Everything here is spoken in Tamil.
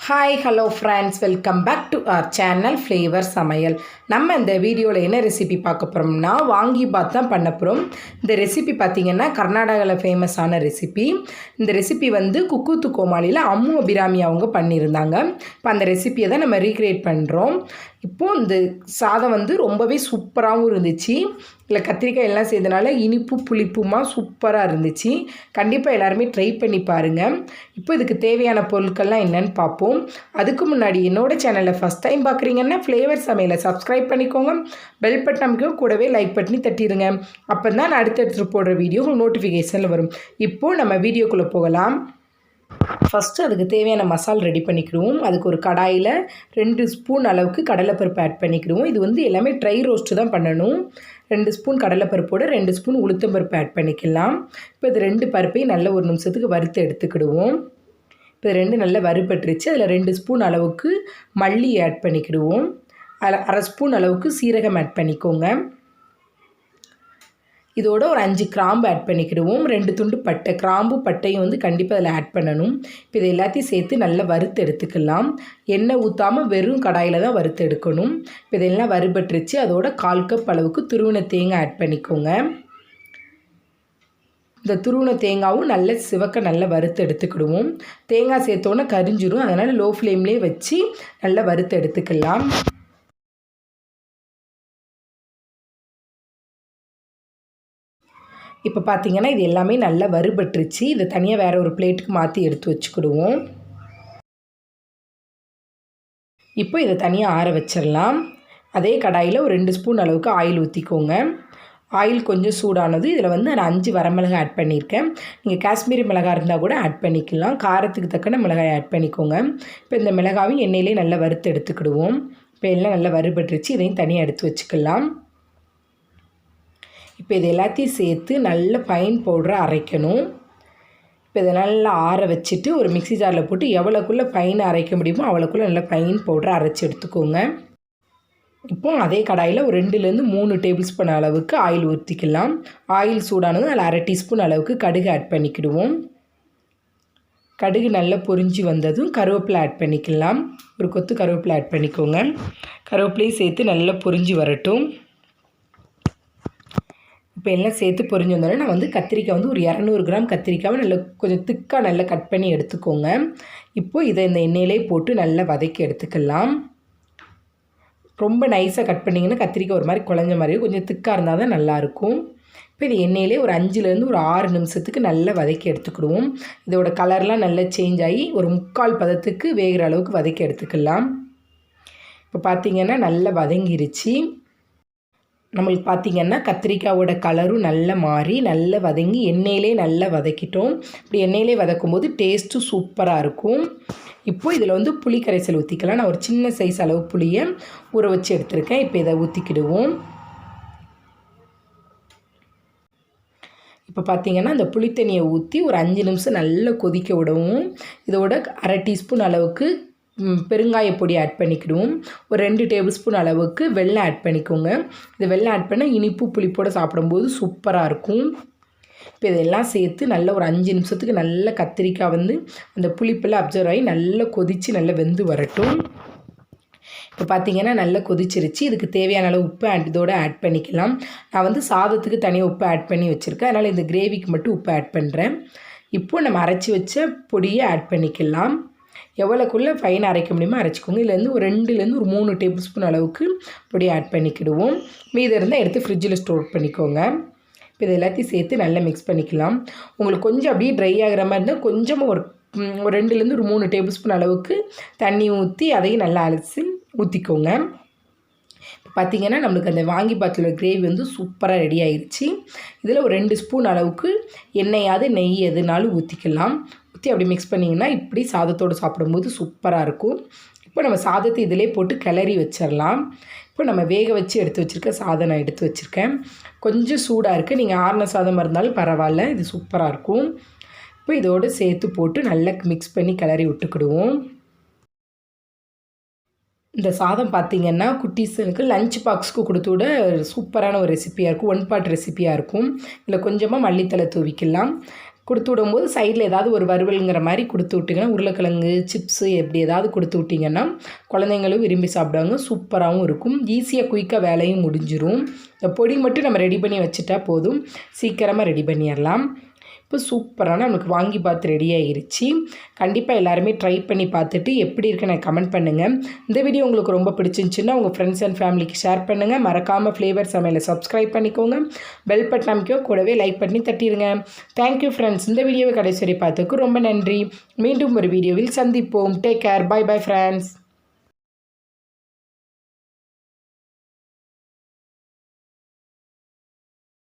Hi hello friends, welcome back to our channel flavour சமையல். நம்ம இந்த வீடியோவில் என்ன ரெசிபி பார்க்க போகிறோம்னா வாங்கிபாத் தான் பண்ண போகிறோம். இந்த ரெசிபி பார்த்திங்கன்னா கர்நாடகாவில் ஃபேமஸான ரெசிபி. இந்த ரெசிபி வந்து குக்கூத்து கோமாளியில் அம்மு அபிராமி அவங்க பண்ணியிருந்தாங்க. இப்போ அந்த ரெசிபியை தான் நம்ம ரீக்ரியேட் பண்ணுறோம். இப்போது இந்த சாதம் வந்து ரொம்பவே சூப்பராகவும் இருந்துச்சு. இல்லை கத்திரிக்காய் எல்லாம் செய்தனால இனிப்பு புளிப்புமாக சூப்பராக இருந்துச்சு. கண்டிப்பாக எல்லாருமே ட்ரை பண்ணி பாருங்கள். இப்போ இதுக்கு தேவையான பொருட்கள்லாம் என்னென்னு பார்ப்போம். அதுக்கு முன்னாடி என்னோடய சேனலில் ஃபஸ்ட் டைம் பார்க்குறீங்கன்னா ஃப்ளேவர் சமையலை சப்ஸ்கிரைப் பண்ணிக்கோங்க. பெல் பட்டன் அமைக்க கூடவே லைக் பண்ணி தட்டிடுங்க. அப்போ தான் நான் அடுத்தடுத்து போடுற வீடியோ நோட்டிஃபிகேஷனில் வரும். இப்போது நம்ம வீடியோக்குள்ளே போகலாம். ஃபஸ்ட்டு அதுக்கு தேவையான மசால் ரெடி பண்ணிக்கிடுவோம். அதுக்கு ஒரு கடாயில் 2 ஸ்பூன் அளவுக்கு கடலைப்பருப்பு ஆட் பண்ணிக்கிடுவோம். இது வந்து எல்லாமே ட்ரை ரோஸ்ட்டு தான் பண்ணணும். 2 ஸ்பூன் கடலைப்பருப்போடு 2 ஸ்பூன் உளுத்தம்பருப்பு ஆட் பண்ணிக்கலாம். இப்போ இது 2 பருப்பையும் நல்ல ஒரு நிமிஷத்துக்கு வறுத்து எடுத்துக்கிடுவோம். இப்போ 2 நல்லா வறுபட்டுருச்சு. அதில் 2 ஸ்பூன் அளவுக்கு மல்லி ஆட் பண்ணிக்கிடுவோம். அதில் 1/2 ஸ்பூன் அளவுக்கு சீரகம் ஆட் பண்ணிக்கோங்க. இதோட ஒரு 5 கிராம்பு ஆட் பண்ணிக்கிடுவோம். 2 துண்டு பட்டை, கிராம்பு பட்டையும் வந்து கண்டிப்பாக அதில் ஆட் பண்ணணும். இப்போ இது எல்லாத்தையும் சேர்த்து நல்லா வறுத்து எடுத்துக்கலாம். எண்ணெய் ஊற்றாமல் வெறும் கடாயில் தான் வறுத்து எடுக்கணும். இப்போ இதெல்லாம் வறுபட்டுருச்சு. அதோட 1/4 கப் அளவுக்கு துருவின தேங்காய் ஆட் பண்ணிக்கோங்க. இந்த துருவின தேங்காயும் நல்ல சிவக்க நல்லா வறுத்து எடுத்துக்கிடுவோம். தேங்காய் சேர்த்தோன்னே கரிஞ்சிடும். அதனால் லோ ஃப்ளேம்லேயே வச்சு நல்லா வறுத்து எடுத்துக்கலாம். இப்போ பார்த்திங்கன்னா இது எல்லாமே நல்லா வறுபட்டுருச்சு. இதை தனியாக வேறு ஒரு பிளேட்டுக்கு மாற்றி எடுத்து வச்சுக்கிடுவோம். இப்போ இதை தனியாக ஆற வச்சிடலாம். அதே கடாயில் ஒரு 2 ஸ்பூன் அளவுக்கு ஆயில் ஊற்றிக்கோங்க. ஆயில் கொஞ்சம் சூடானது. இதில் வந்து நான் 5 வரமிளகாய் ஆட் பண்ணியிருக்கேன். நீங்கள் காஷ்மீரி மிளகாய் இருந்தால் கூட ஆட் பண்ணிக்கலாம். காரத்துக்கு தக்கன மிளகாய் ஆட் பண்ணிக்கோங்க. இப்போ இந்த மிளகாயும் எண்ணெயிலே நல்லா வறுத்து எடுத்துக்கிடுவோம். இப்போ எல்லாம் நல்லா வறுபட்டுருச்சு. இதையும் தனியாக எடுத்து வச்சுக்கலாம். இப்போ இது எல்லாத்தையும் சேர்த்து நல்ல ஃபைன் பவுடரை அரைக்கணும். இப்போ இதை நல்லா ஆற வச்சுட்டு ஒரு மிக்ஸி ஜாரில் போட்டு எவ்வளோக்குள்ளே ஃபைன் அரைக்க முடியுமோ அவ்வளோக்குள்ளே நல்லா ஃபைன் பவுடரை அரைச்சி எடுத்துக்கோங்க. இப்போ அதே கடாயில் ஒரு 2லேருந்து 3 டேபிள் ஸ்பூன் அளவுக்கு ஆயில் ஊற்றிக்கலாம். ஆயில் சூடானது அதில் 1/2 டீஸ்பூன் அளவுக்கு கடுகு ஆட் பண்ணிக்கிடுவோம். கடுகு நல்லா பொரிஞ்சு வந்ததும் கருவேப்பிலை ஆட் பண்ணிக்கலாம். ஒரு கொத்து கருவேப்பிலை ஆட் பண்ணிக்கோங்க. கருவேப்பிலையும் சேர்த்து நல்லா பொரிஞ்சு வரட்டும். இப்போ எல்லாம் சேர்த்து பொரிஞ்சு வந்தோடனே நான் வந்து கத்திரிக்காய் வந்து ஒரு 200 கிராம் கத்திரிக்காவை நல்லா கொஞ்சம் திக்காக நல்லா கட் பண்ணி எடுத்துக்கோங்க. இப்போது இதை இந்த எண்ணெயிலே போட்டு நல்லா வதக்கி எடுத்துக்கலாம். ரொம்ப நைஸாக கட் பண்ணிங்கன்னா கத்திரிக்காய் ஒரு மாதிரி குழஞ்ச மாதிரி கொஞ்சம் திக்காக இருந்தால் தான் நல்லாயிருக்கும். இப்போ இது எண்ணெயிலே ஒரு 5லேருந்து ஒரு 6 நிமிஷத்துக்கு நல்லா வதக்கி எடுத்துக்கிடுவோம். இதோட கலர்லாம் நல்லா சேஞ்ச் ஆகி ஒரு 3/4 பதத்துக்கு வேகிற அளவுக்கு வதக்கி எடுத்துக்கலாம். இப்போ பார்த்திங்கன்னா நல்லா வதங்கிருச்சு. நம்மளுக்கு பார்த்திங்கன்னா கத்திரிக்காயோட கலரும் நல்லா மாறி நல்லா வதங்கி எண்ணெயிலே நல்லா வதக்கிட்டோம். இப்படி எண்ணெயிலே வதக்கும்போது டேஸ்ட்டும் சூப்பராக இருக்கும். இப்போது இதில் வந்து புளி கரைசல் ஊற்றிக்கலாம். நான் ஒரு சின்ன சைஸ் அளவு புளியை ஊற வச்சு எடுத்துருக்கேன். இப்போ இதை ஊற்றிக்கிடுவோம். இப்போ பார்த்திங்கன்னா இந்த புளித்தண்ணியை ஊற்றி ஒரு 5 நிமிஷம் நல்லா கொதிக்க விடவும். இதோட 1/2 டீஸ்பூன் அளவுக்கு பெருங்காய பொடி ஆட் பண்ணிக்கிடுவோம். ஒரு 2 டேபிள் ஸ்பூன் அளவுக்கு வெல்லம் ஆட் பண்ணிக்கோங்க. இது வெல்லம் ஆட் பண்ணால் இனிப்பு புளிப்போடு சாப்பிடும்போது சூப்பராக இருக்கும். இப்போ இதெல்லாம் சேர்த்து நல்ல ஒரு 5 நிமிஷத்துக்கு நல்ல கத்திரிக்காய் வந்து அந்த புளிப்பெல்லாம் அப்சர்வ் ஆகி நல்லா கொதித்து நல்லா வெந்து வரட்டும். இப்போ பார்த்திங்கன்னா நல்லா கொதிச்சிருச்சு. இதுக்கு தேவையான அளவு உப்பு இதோட ஆட் பண்ணிக்கலாம். நான் வந்து சாதத்துக்கு தனியாக உப்பு ஆட் பண்ணி வச்சுருக்கேன். அதனால் இந்த கிரேவிக்கு மட்டும் உப்பு ஆட் பண்ணுறேன். இப்போது நம்ம அரைச்சி வச்ச பொடியை ஆட் பண்ணிக்கலாம். எவ்வளோக்குள்ளே ஃபைன் அரைக்க முடியுமோ அரைச்சிக்கோங்க. இதுலேருந்து ஒரு 2லேருந்து ஒரு 3 டேபிள் ஸ்பூன் அளவுக்கு பொடி ஆட் பண்ணிக்கிடுவோம். மீதி இருந்தால் எடுத்து ஃப்ரிட்ஜில் ஸ்டோர் பண்ணிக்கோங்க. இப்போ இது எல்லாத்தையும் சேர்த்து நல்லா மிக்ஸ் பண்ணிக்கலாம். உங்களுக்கு கொஞ்சம் அப்படியே ட்ரை ஆகிற மாதிரி இருந்தால் கொஞ்சமாக ஒரு 2லேருந்து ஒரு 3 டேபிள் ஸ்பூன் அளவுக்கு தண்ணி ஊற்றி அதையும் நல்லா அலசி ஊற்றிக்கோங்க. இப்போ பார்த்திங்கன்னா நம்மளுக்கு அந்த வாங்கிபாத்தில் கிரேவி வந்து சூப்பராக ரெடி ஆயிடுச்சு. இதில் ஒரு 2 ஸ்பூன் அளவுக்கு எண்ணெயாவது நெய் எதுனாலும் ஊற்றிக்கலாம். ஊற்றி அப்படி மிக்ஸ் பண்ணிங்கன்னா இப்படி சாதத்தோடு சாப்பிடும்போது சூப்பராக இருக்கும். இப்போ நம்ம சாதத்தை இதிலே போட்டு கிளறி வச்சிடலாம். இப்போ நம்ம வேக வச்சு எடுத்து வச்சுருக்க சாதம் நான் எடுத்து வச்சுருக்கேன். கொஞ்சம் சூடாக இருக்குது. நீங்கள் ஆறின சாதமாக இருந்தாலும் பரவாயில்ல, இது சூப்பராக இருக்கும். இப்போ இதோடு சேர்த்து போட்டு நல்லா மிக்ஸ் பண்ணி கிளறி விட்டுக்கிடுவோம். இந்த சாதம் பார்த்திங்கன்னா குட்டீஸுக்கு லஞ்ச் பாக்ஸுக்கு கொடுத்து விட சூப்பரான ஒரு ரெசிப்பியாக இருக்கும். 1 பாட் ரெசிப்பியாக இருக்கும். இதில் கொஞ்சமாக மல்லித்தலை தூவிக்கலாம். கொடுத்து விடும்போது சைடில் ஏதாவது ஒரு வறுவலுங்கிற மாதிரி கொடுத்து விட்டிங்கன்னா உருளைக்கிழங்கு சிப்ஸு எப்படி ஏதாவது கொடுத்து விட்டிங்கன்னா குழந்தைங்களும் விரும்பி சாப்பிடுவாங்க. சூப்பராகவும் இருக்கும். ஈஸியாக குயிக்காக வேலையும் முடிஞ்சிடும். இந்த பொடி மட்டும் நம்ம ரெடி பண்ணி வச்சுட்டா போதும், சீக்கிரமாக ரெடி பண்ணிடலாம். இப்போ சூப்பரான நமக்கு வாங்கிபாத் ரெடி ஆகிருச்சு. கண்டிப்பாக எல்லாருமே ட்ரை பண்ணி பார்த்துட்டு எப்படி இருக்குன்னு எனக்கு கமெண்ட் பண்ணுங்கள். இந்த வீடியோ உங்களுக்கு ரொம்ப பிடிச்சிருந்துச்சுன்னா உங்கள் ஃப்ரெண்ட்ஸ் அண்ட் ஃபேமிலிக்கு ஷேர் பண்ணுங்கள். மறக்காமல் ஃப்ளேவர் சமையலை சப்ஸ்கிரைப் பண்ணிக்கோங்க. பெல் பட்டன் அமைக்கோ கூடவே லைக் பண்ணி தட்டிடுங்க. Thank you friends. இந்த வீடியோவை கடைசி வரை பார்த்ததுக்கு ரொம்ப நன்றி. மீண்டும் ஒரு வீடியோவில் சந்திப்போம். Take care. Bye bye friends.